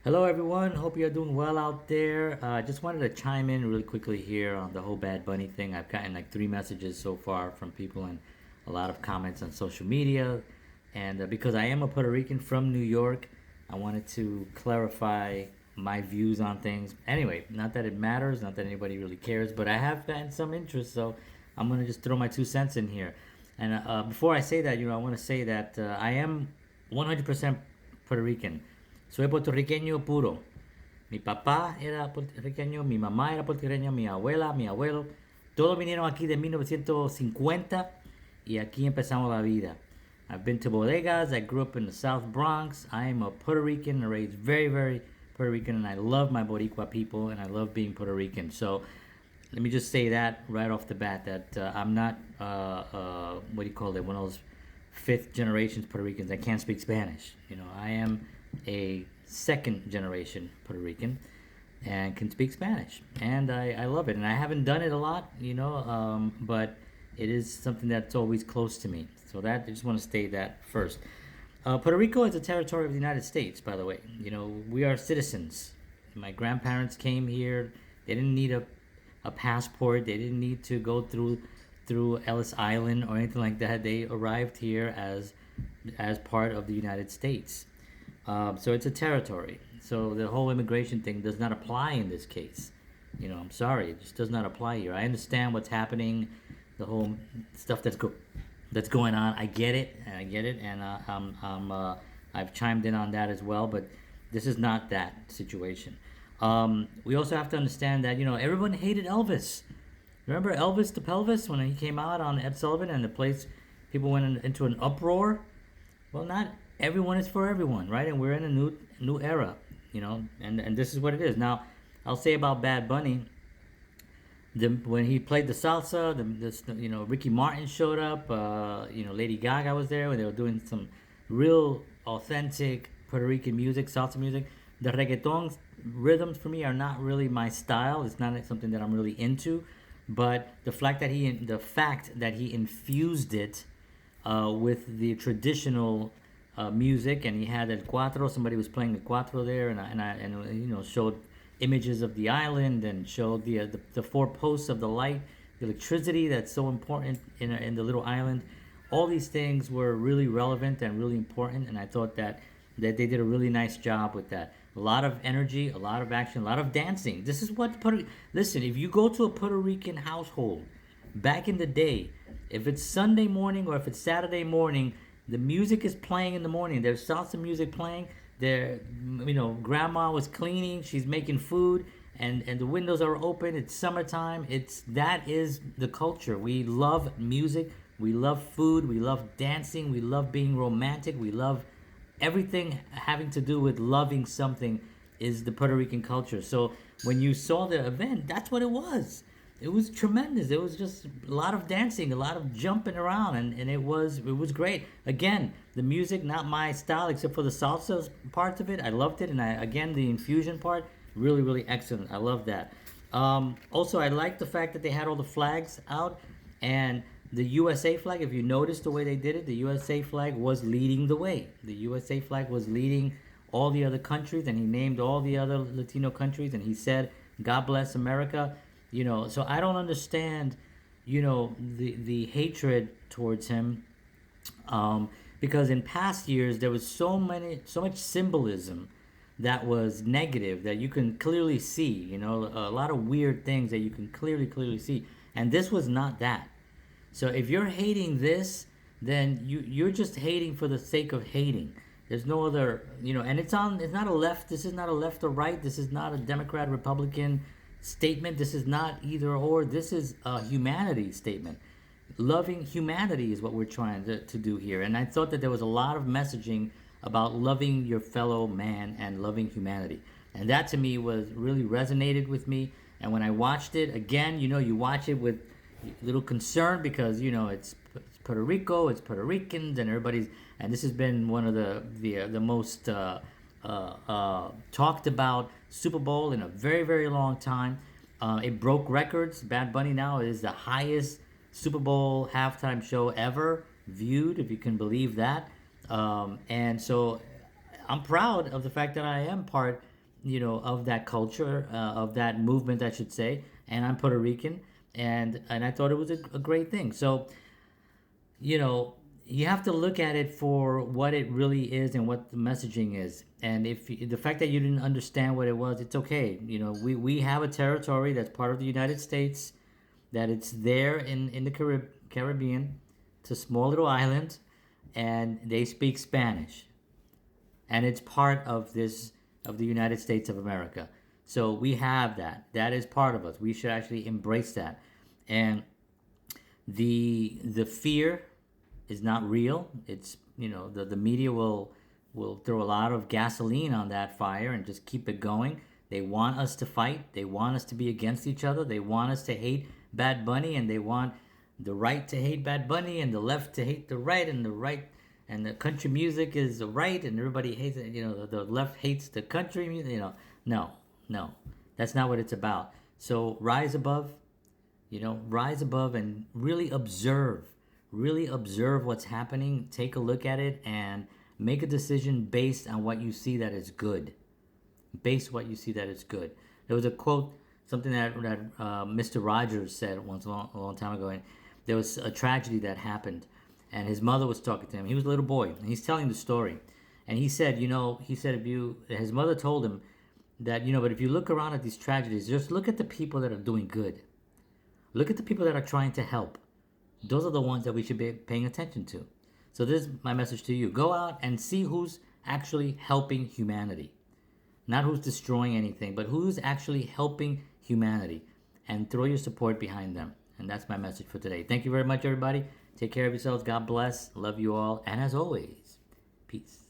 Hello, everyone. Hope you're doing well out there. Just wanted to chime in really quickly here on the whole Bad Bunny thing. I've gotten like three messages so far from people and a lot of comments on social media. And because I am a Puerto Rican from New York, I wanted to clarify my views on things. Anyway, not that it matters, not that anybody really cares, but I have gotten some interest, so I'm going to just throw my 2 cents in here. And before I say that, I want to say that I am 100% Puerto Rican. Soy puertorriqueño puro. Mi papá era puertorriqueño, mi mamá era puertorriqueña, mi abuela, mi abuelo. Todos vinieron aquí de 1950 y aquí empezamos la vida. I've been to bodegas. I grew up in the South Bronx. I am a Puerto Rican, raised very, very Puerto Rican, and I love my Boricua people, and I love being Puerto Rican. So let me just say that right off the bat that I'm not, what do you call it, one of those fifth generations Puerto Ricans. I can't speak Spanish. I am a second generation Puerto Rican and can speak Spanish. And I love it. And I haven't done it a lot, but it is something that's always close to me. So that I just want to state that first. Puerto Rico is a territory of the United States, by the way. We are citizens. My grandparents came here. They didn't need a passport. They didn't need to go through Ellis Island or anything like that. They arrived here as part of the United States. So it's a territory. So the whole immigration thing does not apply in this case. I'm sorry, it just does not apply here. I understand what's happening, the whole stuff that's going on. I get it, and I've chimed in on that as well. But this is not that situation. We also have to understand that everyone hated Elvis. Remember Elvis the Pelvis when he came out on Ed Sullivan and the place people went into an uproar? Well, not everyone is for everyone, right? And we're in a new era, and this is what it is. Now, I'll say about Bad Bunny, when he played the salsa, Ricky Martin showed up, Lady Gaga was there when they were doing some real authentic Puerto Rican music, salsa music. The reggaeton rhythms for me are not really my style. It's not something that I'm really into, but the fact that he infused it with the traditional music, and he had el cuatro. Somebody was playing the cuatro there, and showed images of the island and showed the four posts of the light, the electricity that's so important in the little island. All these things were really relevant and really important, and I thought that they did a really nice job with that. A lot of energy, a lot of action, a lot of dancing. This is what listen. If you go to a Puerto Rican household back in the day, if it's Sunday morning or if it's Saturday morning, the music is playing in the morning. There's salsa music playing. Grandma was cleaning. She's making food, and the windows are open. It's summertime. That is the culture. We love music. We love food. We love dancing. We love being romantic. We love everything having to do with loving something is the Puerto Rican culture. So when you saw the event, that's what it was. It was tremendous. It was just a lot of dancing, a lot of jumping around, and it was great. Again, the music not my style except for the salsa parts of it. I loved it, and again the infusion part really really excellent. I love that. Also, I like the fact that they had all the flags out, and the USA flag. If you notice the way they did it, the USA flag was leading the way. The USA flag was leading all the other countries, and he named all the other Latino countries, and he said, "God bless America." So I don't understand, the hatred towards him, because in past years there was so much symbolism that was negative that you can clearly see, a lot of weird things that you can clearly see, and this was not that. So if you're hating this, then you're just hating for the sake of hating. There's no other, and it's not a left. This is not a left or right. This is not a Democrat Republican statement. This is not either or. This is a humanity statement. Loving humanity is what we're trying to do here. And I thought that there was a lot of messaging about loving your fellow man and loving humanity. And that to me was really resonated with me. And when I watched it again, you watch it with a little concern because it's Puerto Rico, it's Puerto Ricans, and and this has been one of the most talked about Super Bowl in a very very long time. It broke records. Bad Bunny now is the highest Super Bowl halftime show ever viewed, if you can believe that. And so I'm proud of the fact that I am part of that culture, of that movement, I should say. And I'm Puerto Rican, and I thought it was a great thing. So you know, you have to look at it for what it really is and what the messaging is. And if the fact that you didn't understand what it was, it's okay. We have a territory that's part of the United States, that it's there in the Caribbean. It's a small little island, and they speak Spanish, and it's part of the United States of America. So we have that. That is part of us. We should actually embrace that. And the fear is not real. It's the media will throw a lot of gasoline on that fire and just keep it going. They want us to fight. They want us to be against each other. They want us to hate Bad Bunny, and they want the right to hate Bad Bunny and the left to hate the right, and the right and the country music is the right and everybody hates it. The left hates the country music. No, no, that's not what it's about. So rise above. Rise above and really observe what's happening. Take a look at it and make a decision based on what you see that is good. Base what you see that is good. There was a quote, something that Mr. Rogers said once a long time ago. And there was a tragedy that happened, and his mother was talking to him. He was a little boy, and he's telling the story. And he said, his mother told him that, but if you look around at these tragedies, just look at the people that are doing good. Look at the people that are trying to help. Those are the ones that we should be paying attention to. So this is my message to you. Go out and see who's actually helping humanity. Not who's destroying anything, but who's actually helping humanity. And throw your support behind them. And that's my message for today. Thank you very much, everybody. Take care of yourselves. God bless. Love you all. And as always, peace.